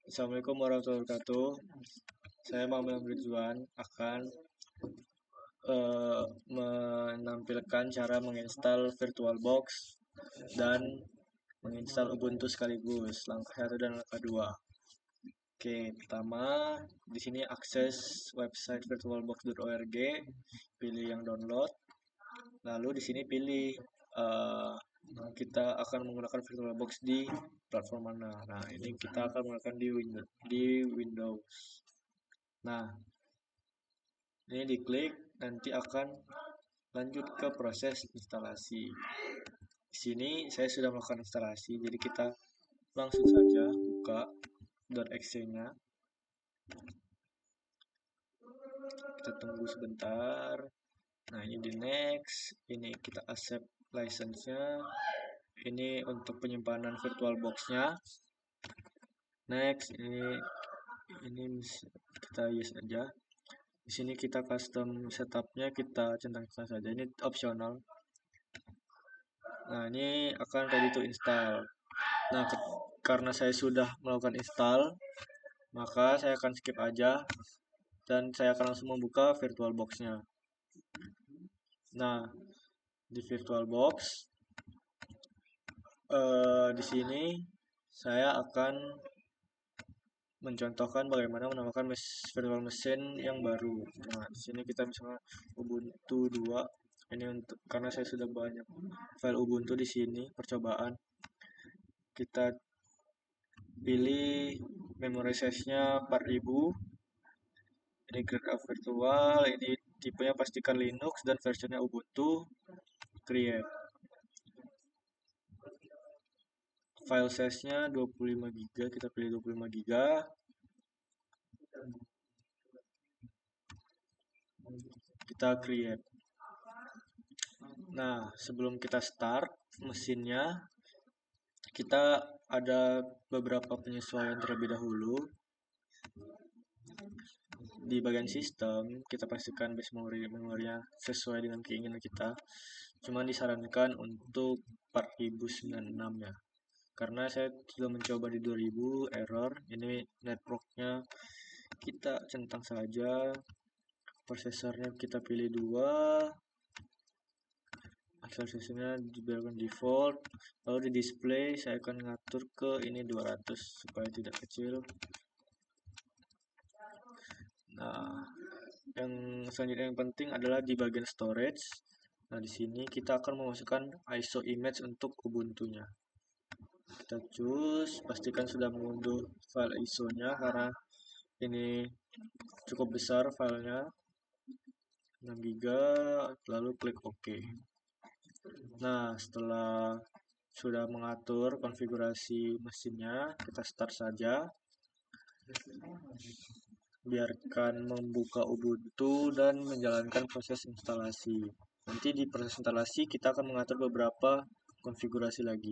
Assalamualaikum warahmatullahi wabarakatuh. Saya Muhammad Ridwan akan menampilkan cara menginstal VirtualBox dan menginstal Ubuntu sekaligus. Langkah 1 dan langkah 2. Oke, pertama di sini akses website virtualbox.org, pilih yang download. Lalu di sini pilih kita akan menggunakan VirtualBox di platform mana. Nah, ini kita akan menggunakan di Windows. Nah, ini diklik, nanti akan lanjut ke proses instalasi. Di sini saya sudah melakukan instalasi, jadi kita langsung saja buka .exe-nya. Kita tunggu sebentar. Nah, ini di next, ini kita accept license-nya. Ini untuk penyimpanan VirtualBox-nya. Next, ini kita yes aja. Di sini kita custom setupnya kita centang-centang saja. Ini opsional. Nah, ini akan ready to install. Nah, karena saya sudah melakukan install, maka saya akan skip aja dan saya akan langsung membuka VirtualBox-nya. Nah, di VirtualBox di sini saya akan mencontohkan bagaimana menambahkan virtual machine yang baru. Nah, di sini kita misalnya Ubuntu 2. Ini untuk karena saya sudah banyak file Ubuntu di sini percobaan. Kita pilih memory size-nya 4000. Ini grade of virtual, ini tipenya pastikan Linux dan versinya Ubuntu. Create. File size-nya 25 GB, kita pilih 25 GB. Kita create. Nah, sebelum kita start mesinnya, kita ada beberapa penyesuaian terlebih dahulu. Di bagian sistem, kita pastikan base memorinya sesuai dengan keinginan kita. Cuma disarankan untuk 4096 ya. Karena saya sudah mencoba di 2000 error. Ini networknya kita centang saja. Prosesornya kita pilih 2. Aksesornya dibiarkan default. Lalu di display saya akan ngatur ke ini 200 supaya tidak kecil. Nah, yang selanjutnya yang penting adalah di bagian storage. Nah, di sini kita akan memasukkan ISO image untuk Ubuntu-nya. Kita choose, pastikan sudah mengunduh file ISO-nya karena ini cukup besar filenya, 6 GB, lalu klik OK. Nah, setelah sudah mengatur konfigurasi mesinnya, kita start saja. Biarkan membuka Ubuntu dan menjalankan proses instalasi. Nanti di proses instalasi kita akan mengatur beberapa konfigurasi lagi.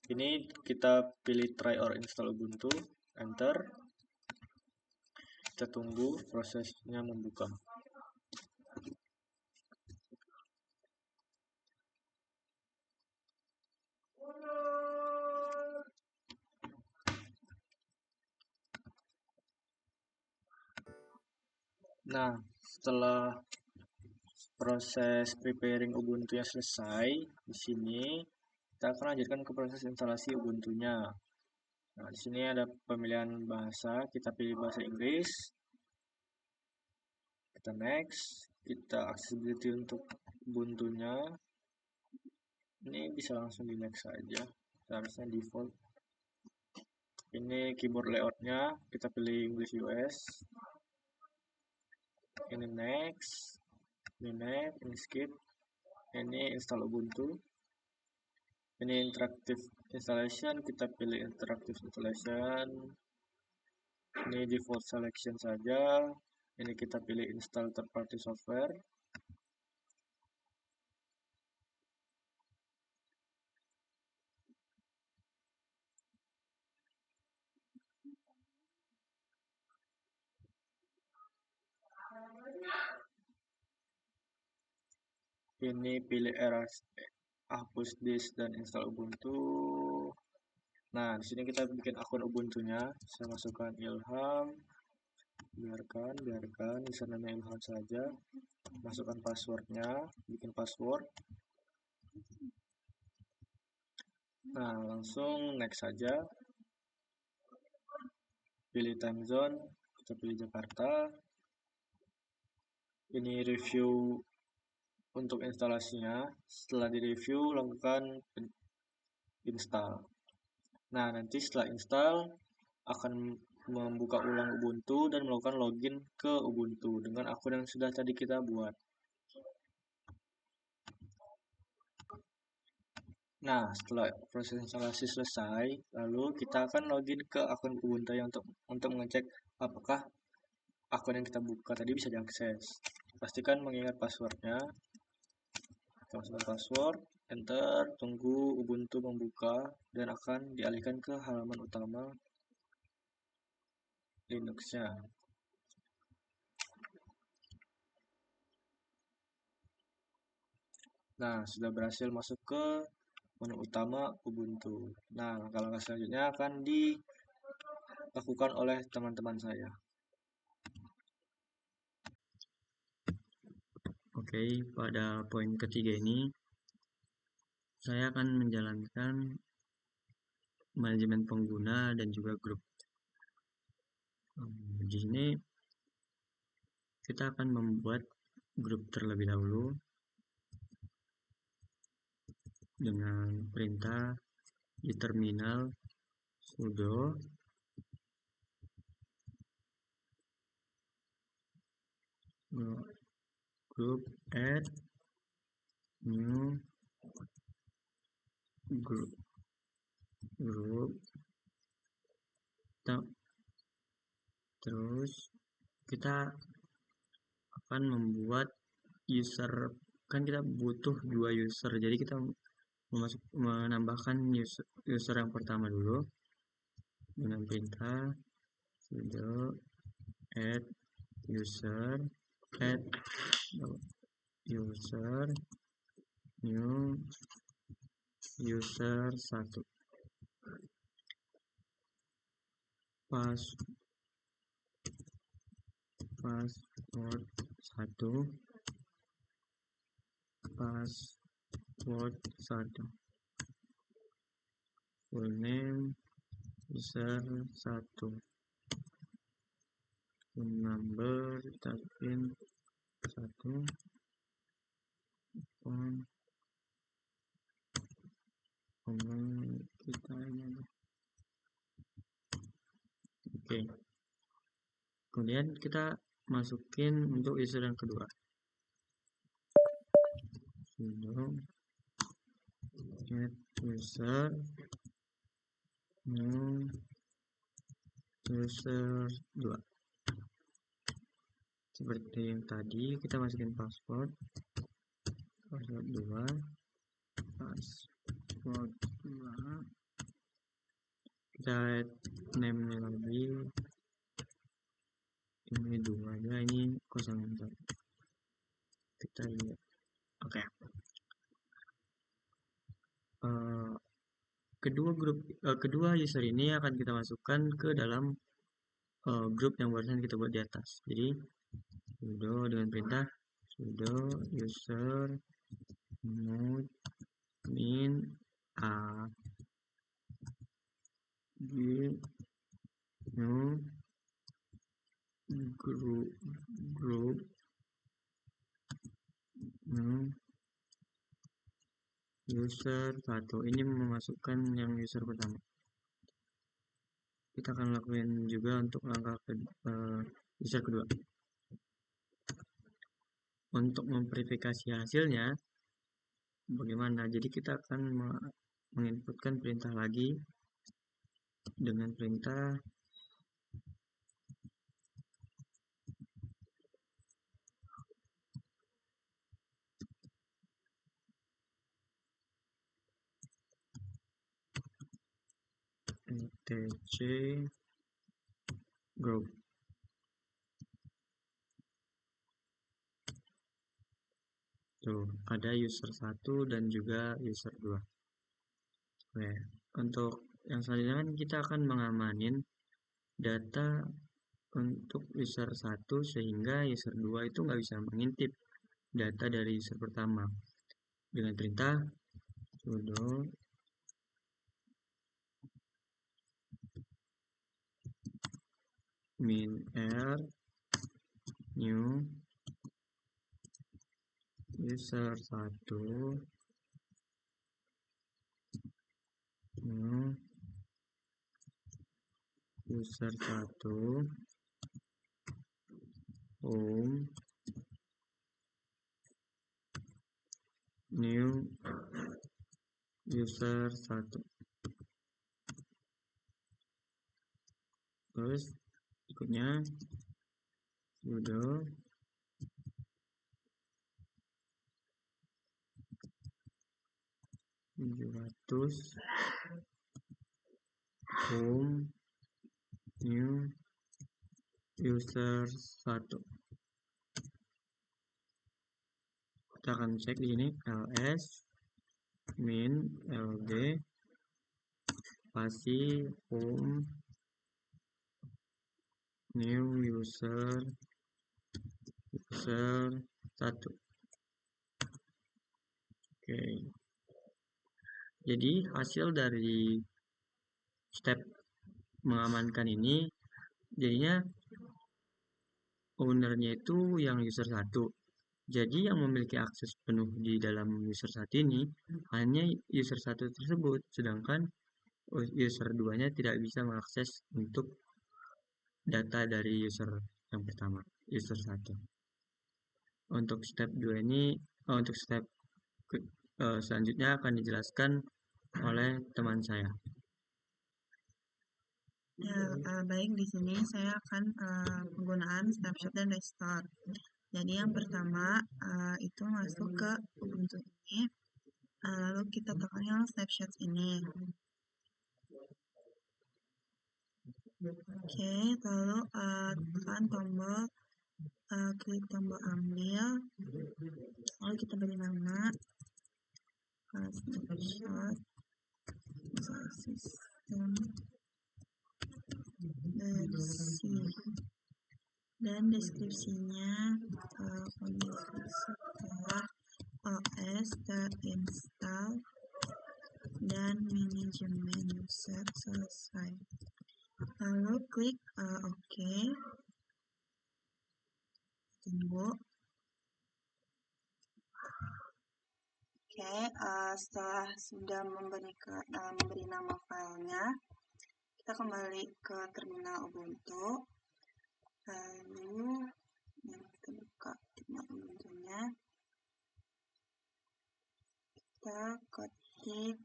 Ini kita pilih try or install Ubuntu, enter. Kita tunggu prosesnya membuka. Nah, setelah proses preparing Ubuntu-nya selesai, di sini kita akan lanjutkan ke proses instalasi Ubuntu-nya. Nah, di sini ada pemilihan bahasa, kita pilih bahasa Inggris. Kita next, kita accessibility untuk Ubuntu-nya. Ini bisa langsung di next saja, seharusnya default. Ini keyboard layout-nya, kita pilih English US. Ini next, ini next, ini skip. Ini install Ubuntu. Ini interactive installation, kita pilih interactive installation. Ini default selection saja. Ini kita pilih install third party software. Ini pilih hapus disk dan install Ubuntu. Nah, di sini kita bikin akun Ubuntu-nya. Saya masukkan Ilham, biarkan username Ilham saja. Masukkan passwordnya, bikin password. Nah, langsung next saja. Pilih time zone, kita pilih Jakarta. Ini review untuk instalasinya. Setelah direview, lakukan install. Nah, nanti setelah install akan membuka ulang Ubuntu dan melakukan login ke Ubuntu dengan akun yang sudah tadi kita buat. Nah, setelah proses instalasi selesai, lalu kita akan login ke akun Ubuntu untuk mengecek apakah akun yang kita buka tadi bisa diakses. Pastikan mengingat passwordnya. Kita masukkan password, enter, tunggu Ubuntu membuka dan akan dialihkan ke halaman utama Linux-nya. Nah, sudah berhasil masuk ke menu utama Ubuntu. Nah, langkah-langkah selanjutnya akan dilakukan oleh teman-teman saya. Oke, pada poin ketiga ini saya akan menjalankan manajemen pengguna dan juga grup. Di sini kita akan membuat grup terlebih dahulu dengan perintah di terminal sudo group add new group terus kita akan membuat user, kan kita butuh 2 user, jadi kita menambahkan user yang pertama dulu dengan perintah sudo add user new user 1, password 1, full name user 1, phone number kita pin 1, phone kita ini. Oke. Kemudian kita masukin untuk user yang kedua. Sudo add user new user 2. Seperti yang tadi, kita masukin password 2, password 2. Kita add name-nya lagi. Ini 2 aja, ini 01. Kita lihat. Oke. Kedua user ini akan kita masukkan ke dalam grup yang barusan kita buat di atas. Jadi sudo dengan perintah sudo user min a new group user 1. Ini memasukkan yang user pertama. Kita akan lakuin juga untuk langkah user kedua. Untuk memverifikasi hasilnya bagaimana? Jadi kita akan menginputkan perintah lagi dengan perintah etc group. Tuh, ada user 1 dan juga user 2. Oke, untuk yang selanjutnya kan kita akan mengamanin data untuk user 1 sehingga user 2 itu nggak bisa mengintip data dari user pertama dengan perintah sudo min_r new user 1 new user 1 home new user 1. Terus berikutnya sudo .700 home new user 1. Kita akan cek di sini ls min ld spasi home new user 1. Oke. Jadi hasil dari step mengamankan ini jadinya ownernya itu yang user 1. Jadi yang memiliki akses penuh di dalam user 1 ini hanya user 1 tersebut, sedangkan user 2-nya tidak bisa mengakses untuk data dari user yang pertama, user 1. Untuk step 2 ini, untuk step selanjutnya akan dijelaskan oleh teman saya. Ya, baik, di sini saya akan penggunaan snapshot dan restore. Jadi yang pertama itu masuk ke Ubuntu ini, lalu kita tekan yang snapshot ini. Oke, lalu tekan tombol, klik tombol ambil, lalu kita beri nama snapshot sistem versi dan deskripsinya kondisi setelah OS terinstall dan manajemen user selesai. Lalu klik OK. Tunggu. Oke, setelah sudah memberi nama filenya, kita kembali ke terminal Ubuntu. Lalu kita buka terminal Ubuntu-nya. Kita ketik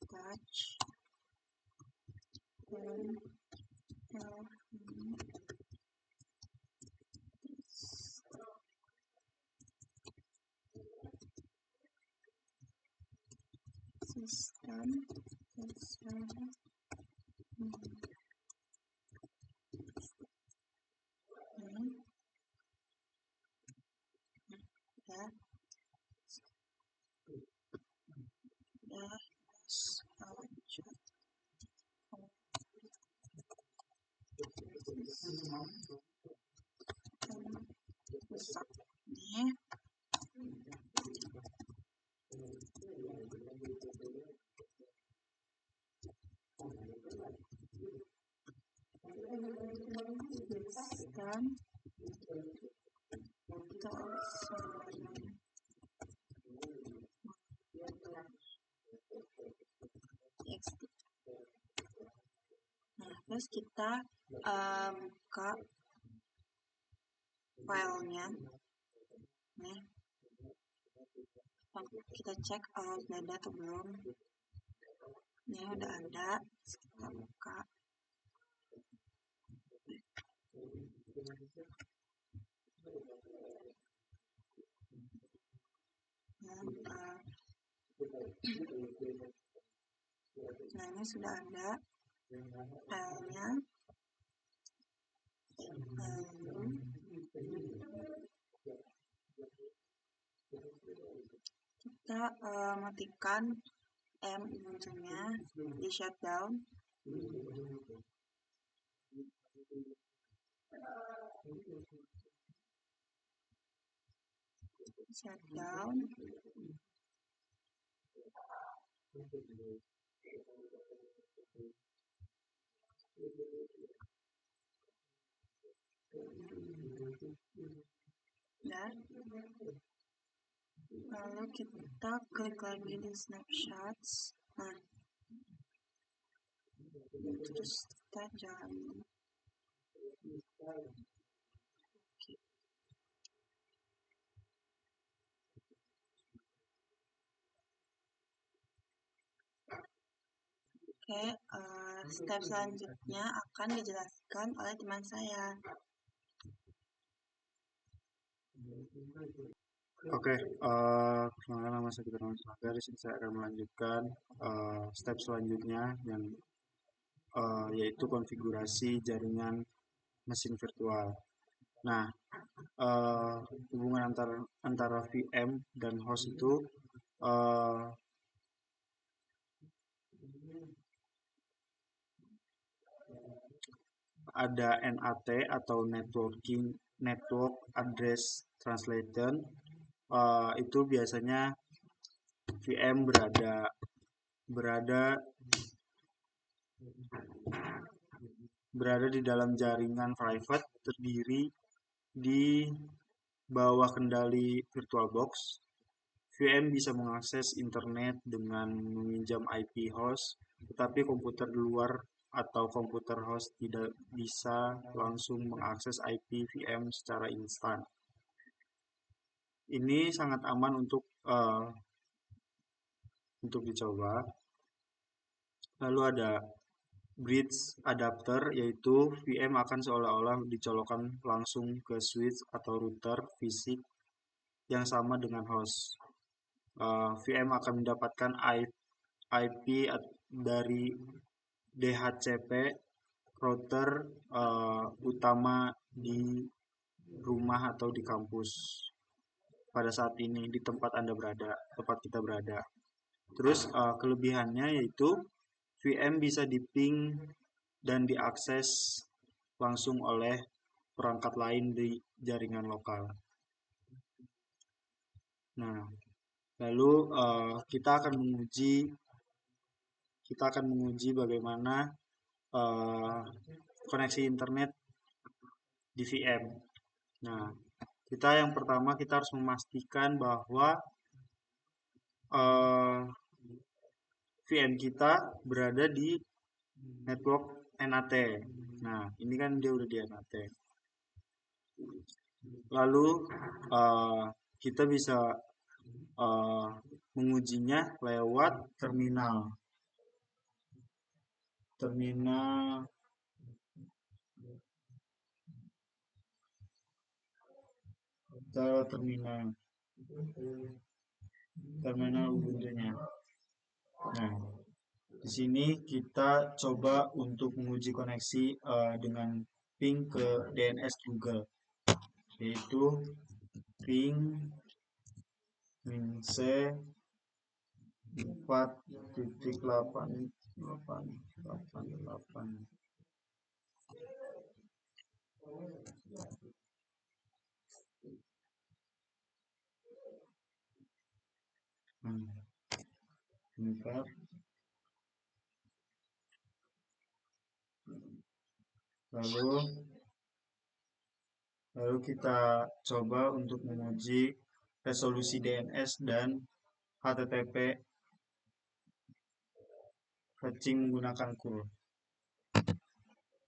touch sistem rusak. Ini dan nah, terus kita buka filenya. Nih, kita cek sudah ada atau belum. Ini udah ada, kita buka. Nah, ini sudah ada filenya. Kita matikan VM Ubuntu-nya di shutdown. Shutdown. Dan lalu kita klik lagi di snapshots. Nah, terus kita jalani. Oke, step selanjutnya akan dijelaskan oleh teman saya. Oke, perkenalkan nama saya Fitra Mansur. Di sini saya akan melanjutkan step selanjutnya yang yaitu konfigurasi jaringan mesin virtual. Nah, hubungan antara VM dan host itu ada NAT atau Network Address Translation. Itu biasanya VM berada di dalam jaringan private terdiri di bawah kendali VirtualBox. VM bisa mengakses internet dengan meminjam IP host, tetapi komputer di luar atau komputer host tidak bisa langsung mengakses IP VM secara instan. Ini sangat aman untuk dicoba. Lalu ada bridge adapter, yaitu VM akan seolah-olah dicolokkan langsung ke switch atau router fisik yang sama dengan host. VM akan mendapatkan IP dari DHCP router utama di rumah atau di kampus pada saat ini, di tempat kita berada. Terus kelebihannya yaitu VM bisa di-ping dan diakses langsung oleh perangkat lain di jaringan lokal. Nah, lalu kita akan menguji bagaimana koneksi internet di VM. Nah, yang pertama kita harus memastikan bahwa VM kita berada di network NAT. Nah, ini kan dia udah di NAT. Lalu kita bisa mengujinya lewat terminal Ubuntu-nya. Nah, di sini kita coba untuk menguji koneksi dengan ping ke DNS Google, yaitu ping -c 4.8.8.8. Bentar. Lalu kita coba untuk menguji resolusi DNS dan HTTP fetching menggunakan curl.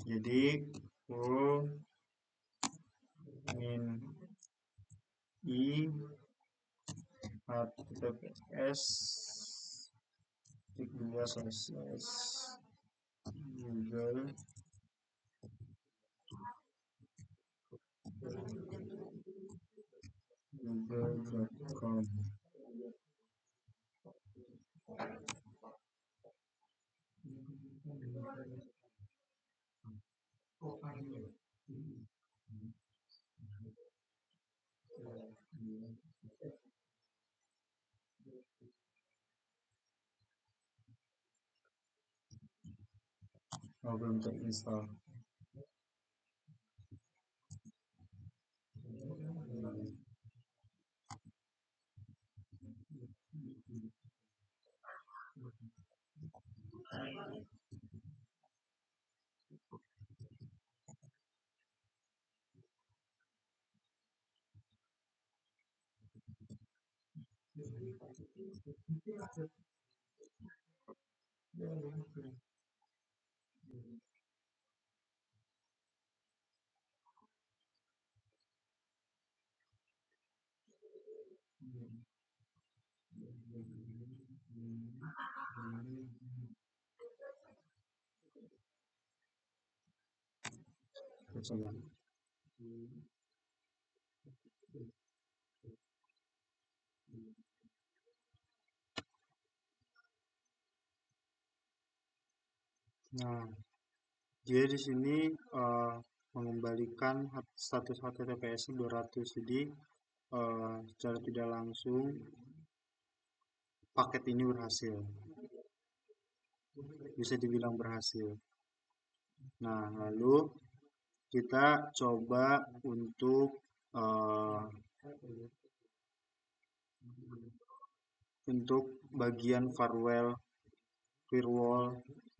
Jadi curl min i https google.com. belum terinstall. Nah, dia di sini mengembalikan status HTTPS 200. Jadi secara tidak langsung paket ini berhasil. Bisa dibilang berhasil. Nah, lalu kita coba untuk bagian firewall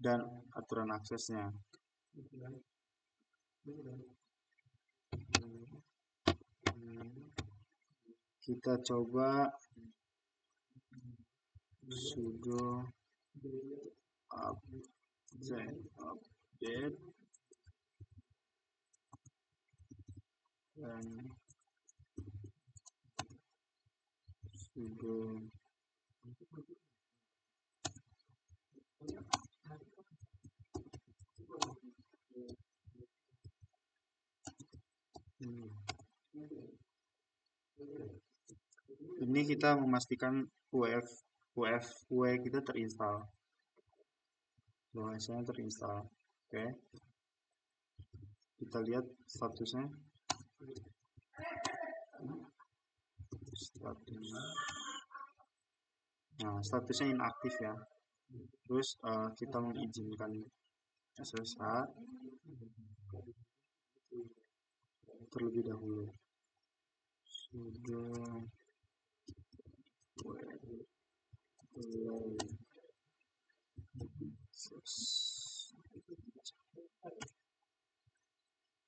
dan aturan aksesnya. Kita coba sudo update dan sudo ini kita memastikan UFW kita terinstall. Bahasanya terinstall. Oke. Kita lihat statusnya. Nah, statusnya inaktif ya. Terus kita mengizinkan SSH terlebih dahulu. Sudo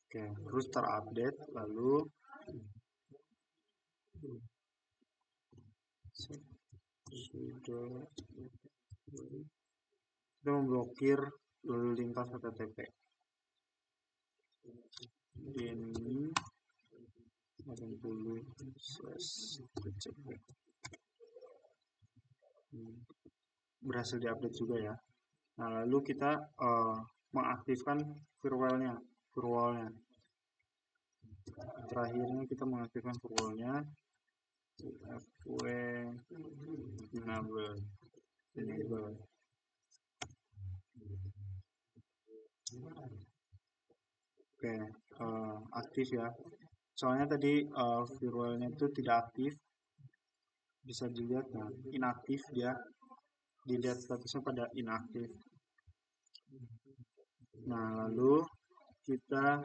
Oke, terus terupdate, lalu sudo kita memblokir lalu lintas HTTP. Ini 80/TCP. Berhasil diupdate juga ya. Nah, lalu kita mengaktifkan firewallnya. Terakhirnya kita mengaktifkan firewallnya. UFW enable. Oke, aktif ya. Soalnya tadi firewallnya itu tidak aktif. Bisa dilihat, nah, inaktif dia. Dilihat statusnya pada inaktif. Nah, lalu kita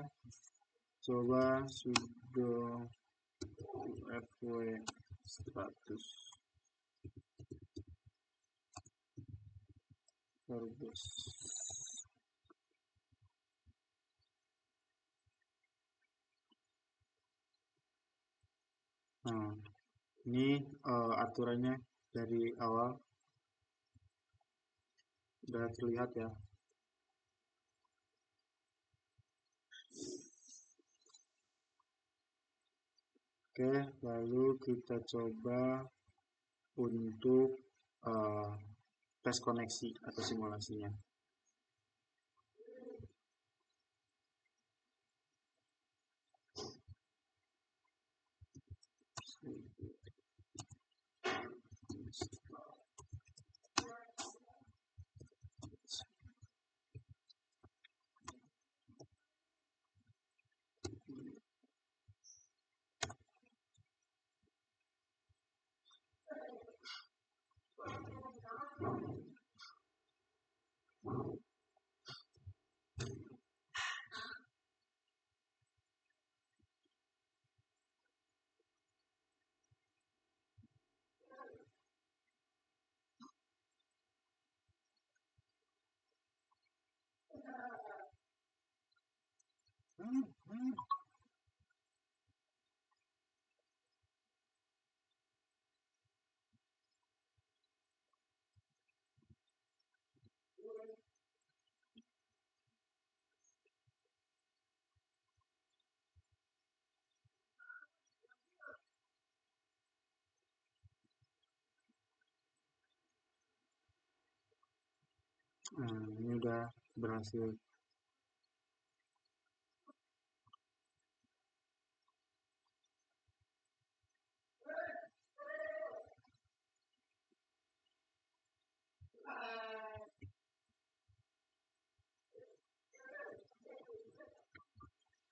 coba sudo UFW status Firebase. Nah, ini aturannya dari awal sudah terlihat ya. Oke, lalu kita coba untuk tes koneksi atau simulasinya. Nah, ini udah berhasil.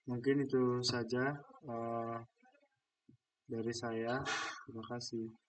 Mungkin itu saja dari saya. Terima kasih.